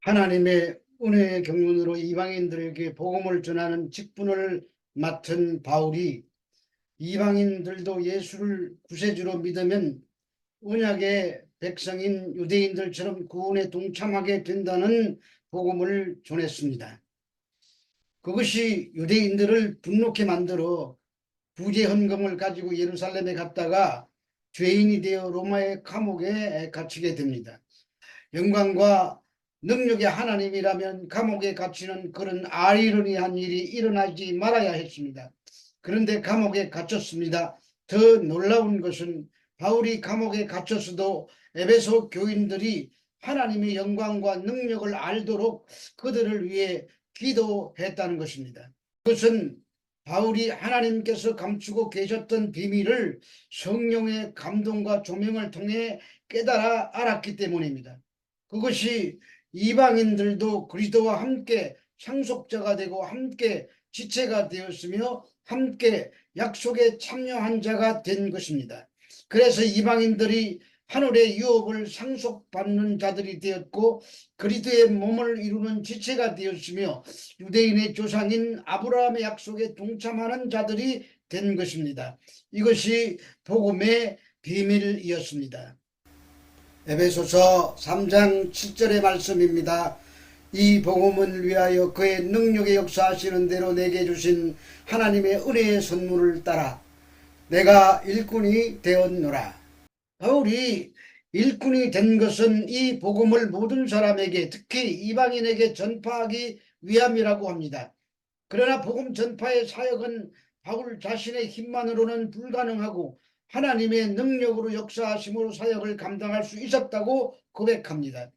하나님의 은혜의 경륜으로 이방인들에게 복음을 전하는 직분을 맡은 바울이 이방인들도 예수를 구세주로 믿으면 언약의 백성인 유대인들처럼 구원에 동참하게 된다는 복음을 전했습니다. 그것이 유대인들을 분노케 만들어 부재 헌금을 가지고 예루살렘에 갔다가 죄인이 되어 로마의 감옥에 갇히게 됩니다. 영광과 능력의 하나님이라면 감옥에 갇히는 그런 아이러니한 일이 일어나지 말아야 했습니다. 그런데 감옥에 갇혔습니다. 더 놀라운 것은 바울이 감옥에 갇혔어도 에베소 교인들이 하나님의 영광과 능력을 알도록 그들을 위해 기도했다는 것입니다. 그것은 바울이 하나님께서 감추고 계셨던 비밀을 성령의 감동과 조명을 통해 깨달아 알았기 때문입니다. 그것이 이방인들도 그리스도와 함께 상속자가 되고 함께 지체가 되었으며 함께 약속에 참여한 자가 된 것입니다. 그래서 이방인들이 하늘의 유업을 상속받는 자들이 되었고 그리스도의 몸을 이루는 지체가 되었으며 유대인의 조상인 아브라함의 약속에 동참하는 자들이 된 것입니다. 이것이 복음의 비밀이었습니다. 에베소서 3장 7절의 말씀입니다. 이 복음을 위하여 그의 능력의 역사하시는 대로 내게 주신 하나님의 은혜의 선물을 따라 내가 일꾼이 되었노라. 바울이 일꾼이 된 것은 이 복음을 모든 사람에게, 특히 이방인에게 전파하기 위함이라고 합니다. 그러나 복음 전파의 사역은 바울 자신의 힘만으로는 불가능하고 하나님의 능력으로 역사하심으로 사역을 감당할 수 있었다고 고백합니다.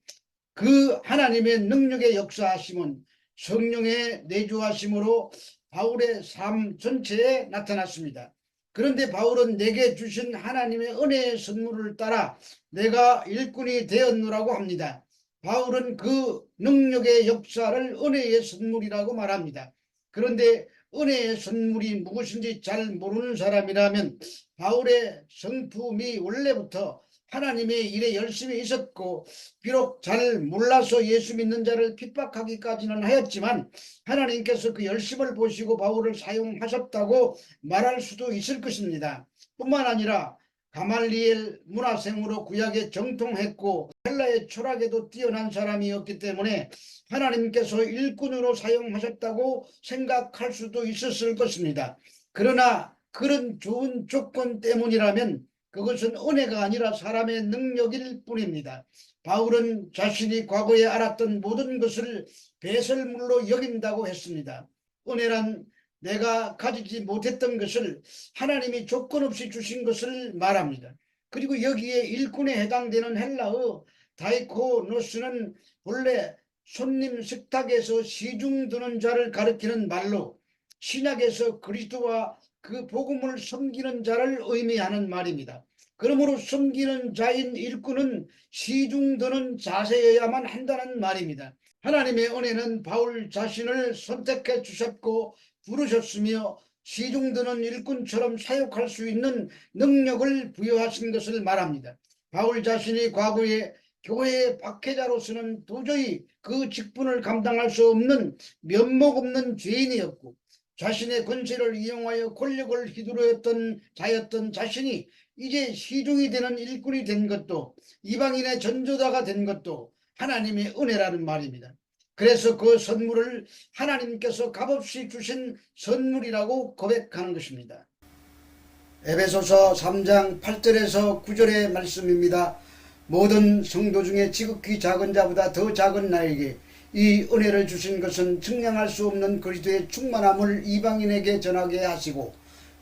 그 하나님의 능력의 역사하심은 성령의 내주하심으로 바울의 삶 전체에 나타났습니다. 그런데 바울은 내게 주신 하나님의 은혜의 선물을 따라 내가 일꾼이 되었노라고 합니다. 바울은 그 능력의 역사를 은혜의 선물이라고 말합니다. 그런데 은혜의 선물이 무엇인지 잘 모르는 사람이라면 바울의 성품이 원래부터 하나님의 일에 열심히 있었고 비록 잘 몰라서 예수 믿는 자를 핍박하기까지는 하였지만 하나님께서 그 열심을 보시고 바울을 사용하셨다고 말할 수도 있을 것입니다. 뿐만 아니라 가말리엘 문화생으로 구약에 정통했고 헬라의 철학에도 뛰어난 사람이었기 때문에 하나님께서 일꾼으로 사용하셨다고 생각할 수도 있었을 것입니다. 그러나 그런 좋은 조건 때문이라면 그것은 은혜가 아니라 사람의 능력일 뿐입니다. 바울은 자신이 과거에 알았던 모든 것을 배설물로 여긴다고 했습니다. 은혜란 내가 가지지 못했던 것을 하나님이 조건 없이 주신 것을 말합니다. 그리고 여기에 일꾼에 해당되는 헬라어 다이코노스는 본래 손님 식탁에서 시중 드는 자를 가리키는 말로 신약에서 그리스도와 그 복음을 섬기는 자를 의미하는 말입니다. 그러므로 섬기는 자인 일꾼은 시중 드는 자세여야만 한다는 말입니다. 하나님의 은혜는 바울 자신을 선택해 주셨고 부르셨으며 시중 드는 일꾼처럼 사역할 수 있는 능력을 부여하신 것을 말합니다. 바울 자신이 과거에 교회의 박해자로서는 도저히 그 직분을 감당할 수 없는 면목 없는 죄인이었고 자신의 권세를 이용하여 권력을 휘두르었던 자였던 자신이 이제 시중이 되는 일꾼이 된 것도 이방인의 전도자가 된 것도 하나님의 은혜라는 말입니다. 그래서 그 선물을 하나님께서 값없이 주신 선물이라고 고백하는 것입니다. 에베소서 3장 8절에서 9절의 말씀입니다. 모든 성도 중에 지극히 작은 자보다 더 작은 나에게 이 은혜를 주신 것은 측량할 수 없는 그리스도의 충만함을 이방인에게 전하게 하시고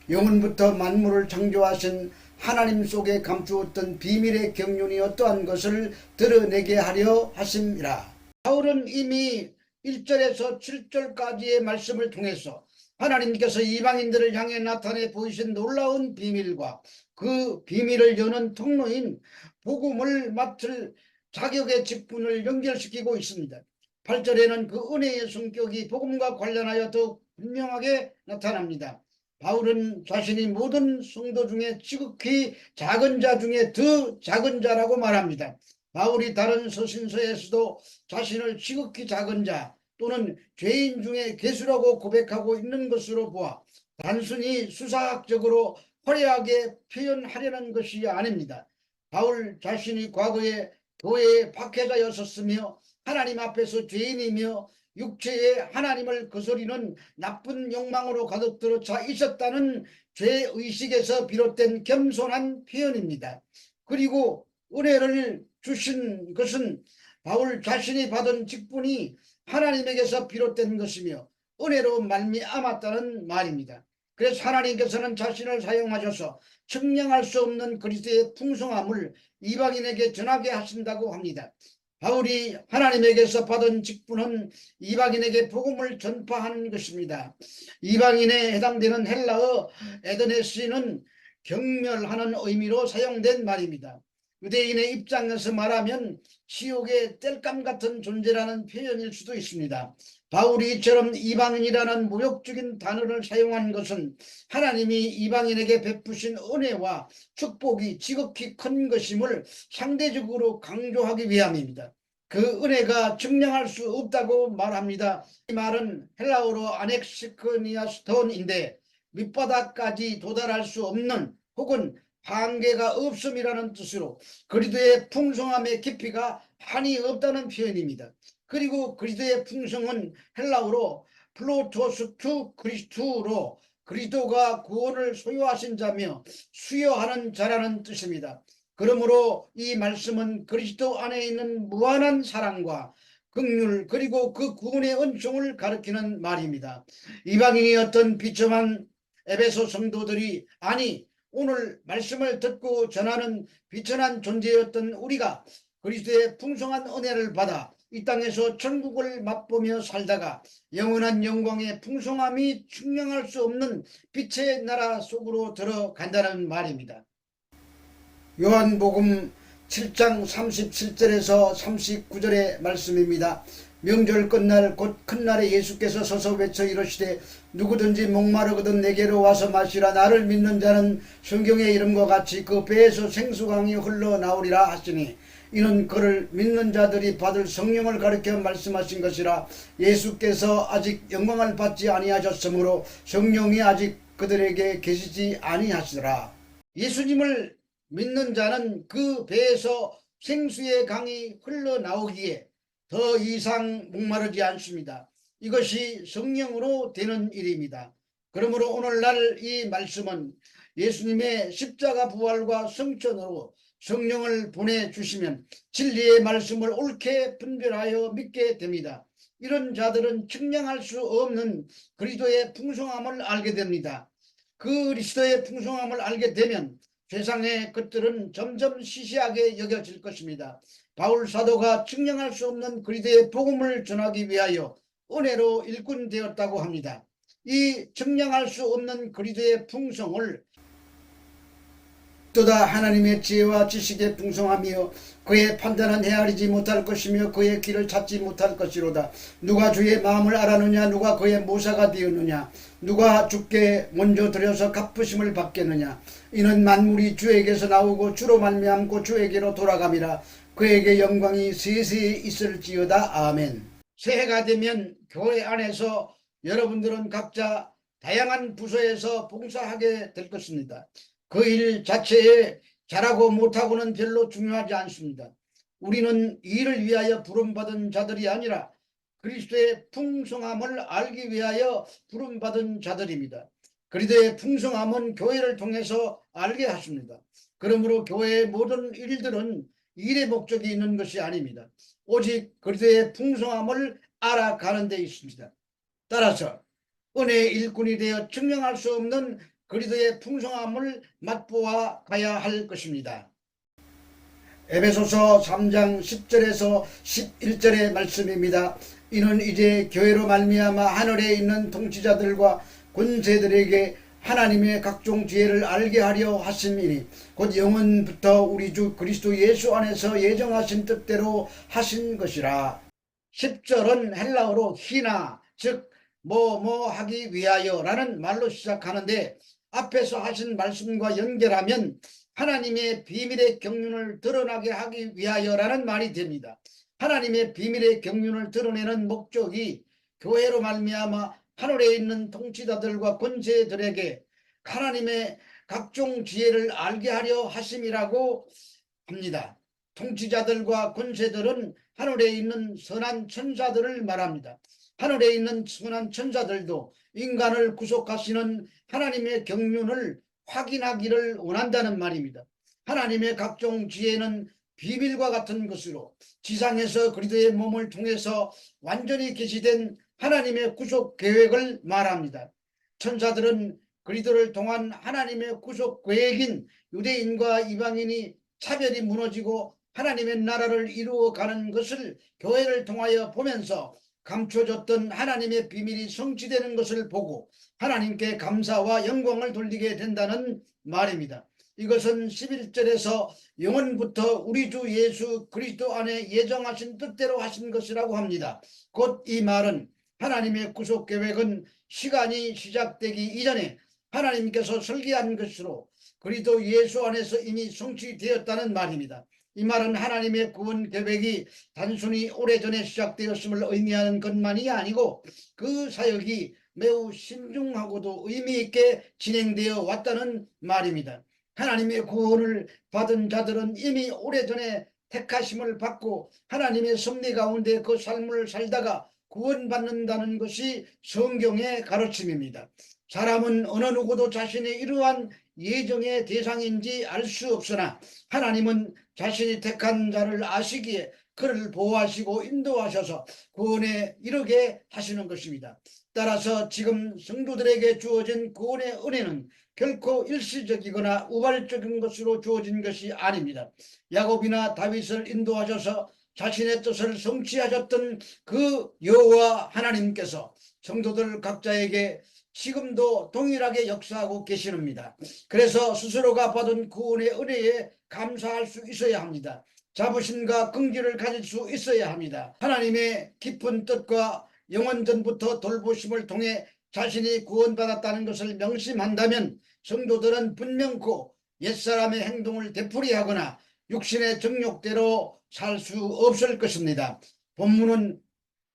영원부터 만물을 창조하신 하나님 속에 감추었던 비밀의 경륜이 어떠한 것을 드러내게 하려 하심이라. 바울은 이미 1절에서 7절까지의 말씀을 통해서 하나님께서 이방인들을 향해 나타내 보이신 놀라운 비밀과 그 비밀을 여는 통로인 복음을 맡을 자격의 직분을 연결시키고 있습니다. 8절에는 그 은혜의 성격이 복음과 관련하여 더욱 분명하게 나타납니다. 바울은 자신이 모든 성도 중에 지극히 작은 자 중에 더 작은 자라고 말합니다. 바울이 다른 서신서에서도 자신을 지극히 작은 자 또는 죄인 중에 괴수라고 고백하고 있는 것으로 보아 단순히 수사학적으로 화려하게 표현하려는 것이 아닙니다. 바울 자신이 과거에 교회의 박해자였었으며 하나님 앞에서 죄인이며 육체의 하나님을 거스리는 나쁜 욕망으로 가득 들어 차 있었다는 죄의식에서 비롯된 겸손한 표현입니다. 그리고 은혜를 주신 것은 바울 자신이 받은 직분이 하나님에게서 비롯된 것이며 은혜로 말미암았다는 말입니다. 그래서 하나님께서는 자신을 사용하셔서 측량할 수 없는 그리스도의 풍성함을 이방인에게 전하게 하신다고 합니다. 바울이 하나님에게서 받은 직분은 이방인에게 복음을 전파하는 것입니다. 이방인에 해당되는 헬라어 에드네스는 경멸하는 의미로 사용된 말입니다. 유대인의 입장에서 말하면 지옥의 땔감 같은 존재라는 표현일 수도 있습니다. 바울이 이처럼 이방인이라는 모욕적인 단어를 사용한 것은 하나님이 이방인에게 베푸신 은혜와 축복이 지극히 큰 것임을 상대적으로 강조하기 위함입니다. 그 은혜가 증명할 수 없다고 말합니다. 이 말은 헬라어로 아넥시크니아스톤인데 밑바닥까지 도달할 수 없는 혹은 한계가 없음이라는 뜻으로 그리스도의 풍성함의 깊이가 한이 없다는 표현입니다. 그리고 그리스도의 풍성은 헬라어로 플로토스투 그리스투로 그리스도가 구원을 소유하신 자며 수여하는 자라는 뜻입니다. 그러므로 이 말씀은 그리스도 안에 있는 무한한 사랑과 긍휼 그리고 그 구원의 은총을 가리키는 말입니다. 이방인이었던 비참한 에베소 성도들이 아니 오늘 말씀을 듣고 전하는 비천한 존재였던 우리가 그리스도의 풍성한 은혜를 받아 이 땅에서 천국을 맛보며 살다가 영원한 영광의 풍성함이 측량할 수 없는 빛의 나라 속으로 들어간다는 말입니다. 요한복음 7장 37절에서 39절의 말씀입니다. 명절 끝날 곧 큰날에 예수께서 서서 외쳐 이르시되 누구든지 목마르거든 내게로 와서 마시라. 나를 믿는 자는 성경의 이름과 같이 그 배에서 생수강이 흘러나오리라 하시니 이는 그를 믿는 자들이 받을 성령을 가리켜 말씀하신 것이라. 예수께서 아직 영광을 받지 아니하셨으므로 성령이 아직 그들에게 계시지 아니하시더라. 예수님을 믿는 자는 그 배에서 생수의 강이 흘러나오기에 더 이상 목마르지 않습니다. 이것이 성령으로 되는 일입니다. 그러므로 오늘날 이 말씀은 예수님의 십자가 부활과 성천으로 성령을 보내주시면 진리의 말씀을 옳게 분별하여 믿게 됩니다. 이런 자들은 측량할 수 없는 그리스도의 풍성함을 알게 됩니다. 그 그리스도의 풍성함을 알게 되면 세상의 것들은 점점 시시하게 여겨질 것입니다. 바울 사도가 측량할 수 없는 그리스도의 복음을 전하기 위하여 은혜로 일꾼 되었다고 합니다. 이 측량할 수 없는 그리스도의 풍성을 또다 하나님의 지혜와 지식의 풍성함이요 그의 판단은 헤아리지 못할 것이며 그의 길을 찾지 못할 것이로다. 누가 주의 마음을 알았느냐? 누가 그의 모사가 되었느냐? 누가 주께 먼저 드려서 갚으심을 받겠느냐? 이는 만물이 주에게서 나오고 주로 말미암고 주에게로 돌아감이라. 그에게 영광이 세세히 있을지어다. 아멘. 새해가 되면 교회 안에서 여러분들은 각자 다양한 부서에서 봉사하게 될 것입니다. 그 일 자체에 잘하고 못하고는 별로 중요하지 않습니다. 우리는 일을 위하여 부름받은 자들이 아니라 그리스도의 풍성함을 알기 위하여 부름받은 자들입니다. 그리스도의 풍성함은 교회를 통해서 알게 하십니다. 그러므로 교회의 모든 일들은 일의 목적이 있는 것이 아닙니다. 오직 그리스도의 풍성함을 알아가는 데 있습니다. 따라서 은혜의 일꾼이 되어 증명할 수 없는 그리스도의 풍성함을 맛보아 가야 할 것입니다. 에베소서 3장 10절에서 11절의 말씀입니다. 이는 이제 교회로 말미암아 하늘에 있는 통치자들과 권세들에게 하나님의 각종 지혜를 알게 하려 하심이니 곧 영원부터 우리 주 그리스도 예수 안에서 예정하신 뜻대로 하신 것이라. 10절은 헬라어로 히나 즉 뭐 하기 위하여 라는 말로 시작하는데 앞에서 하신 말씀과 연결하면 하나님의 비밀의 경륜을 드러나게 하기 위하여라는 말이 됩니다. 하나님의 비밀의 경륜을 드러내는 목적이 교회로 말미암아 하늘에 있는 통치자들과 권세들에게 하나님의 각종 지혜를 알게 하려 하심이라고 합니다. 통치자들과 권세들은 하늘에 있는 선한 천사들을 말합니다. 하늘에 있는 선한 천사들도 인간을 구속하시는 하나님의 경륜을 확인하기를 원한다는 말입니다. 하나님의 각종 지혜는 비밀과 같은 것으로 지상에서 그리스도의 몸을 통해서 완전히 계시된 하나님의 구속 계획을 말합니다. 천사들은 그리스도를 통한 하나님의 구속 계획인 유대인과 이방인이 차별이 무너지고 하나님의 나라를 이루어가는 것을 교회를 통하여 보면서 감춰졌던 하나님의 비밀이 성취되는 것을 보고 하나님께 감사와 영광을 돌리게 된다는 말입니다. 이것은 11절에서 영원부터 우리 주 예수 그리스도 안에 예정하신 뜻대로 하신 것이라고 합니다. 곧 이 말은 하나님의 구속 계획은 시간이 시작되기 이전에 하나님께서 설계한 것으로 그리스도 예수 안에서 이미 성취되었다는 말입니다. 이 말은 하나님의 구원 계획이 단순히 오래전에 시작되었음을 의미하는 것만이 아니고 그 사역이 매우 신중하고도 의미 있게 진행되어 왔다는 말입니다. 하나님의 구원을 받은 자들은 이미 오래전에 택하심을 받고 하나님의 섭리 가운데 그 삶을 살다가 구원받는다는 것이 성경의 가르침입니다. 사람은 어느 누구도 자신이 이러한 예정의 대상인지 알 수 없으나 하나님은 자신이 택한 자를 아시기에 그를 보호하시고 인도하셔서 구원에 이르게 하시는 것입니다. 따라서 지금 성도들에게 주어진 구원의 은혜는 결코 일시적이거나 우발적인 것으로 주어진 것이 아닙니다. 야곱이나 다윗을 인도하셔서 자신의 뜻을 성취하셨던 그 여호와 하나님께서 성도들 각자에게 지금도 동일하게 역사하고 계시옵니다. 그래서 스스로가 받은 구원의 은혜에 감사할 수 있어야 합니다. 자부심과 긍지를 가질 수 있어야 합니다. 하나님의 깊은 뜻과 영원전부터 돌보심을 통해 자신이 구원받았다는 것을 명심한다면 성도들은 분명코 옛사람의 행동을 되풀이하거나 육신의 정욕대로 살 수 없을 것입니다. 본문은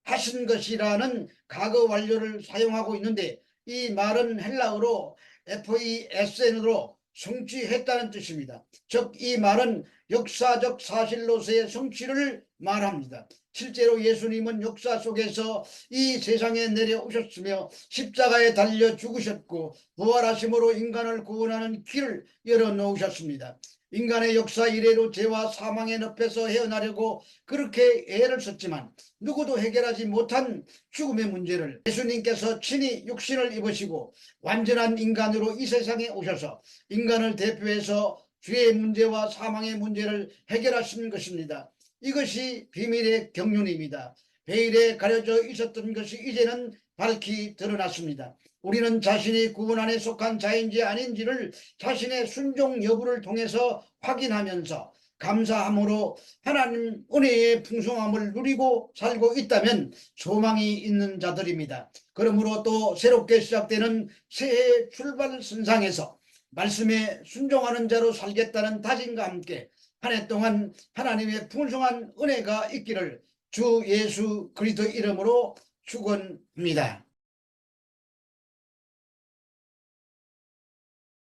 하신 것이라는 과거 완료를 사용하고 있는데 이 말은 헬라어로 FESN으로 성취했다는 뜻입니다. 즉 이 말은 역사적 사실로서의 성취를 말합니다. 실제로 예수님은 역사 속에서 이 세상에 내려오셨으며 십자가에 달려 죽으셨고 부활하심으로 인간을 구원하는 길을 열어놓으셨습니다. 인간의 역사 이래로 죄와 사망의 늪에서 헤어나려고 그렇게 애를 썼지만 누구도 해결하지 못한 죽음의 문제를 예수님께서 친히 육신을 입으시고 완전한 인간으로 이 세상에 오셔서 인간을 대표해서 죄의 문제와 사망의 문제를 해결하신 것입니다. 이것이 비밀의 경륜입니다. 베일에 가려져 있었던 것이 이제는 밝히 드러났습니다. 우리는 자신이 구원 안에 속한 자인지 아닌지를 자신의 순종 여부를 통해서 확인하면서 감사함으로 하나님 은혜의 풍성함을 누리고 살고 있다면 소망이 있는 자들입니다. 그러므로 또 새롭게 시작되는 새해 출발 선상에서 말씀에 순종하는 자로 살겠다는 다짐과 함께 한 해 동안 하나님의 풍성한 은혜가 있기를 주 예수 그리스도 이름으로 축원합니다.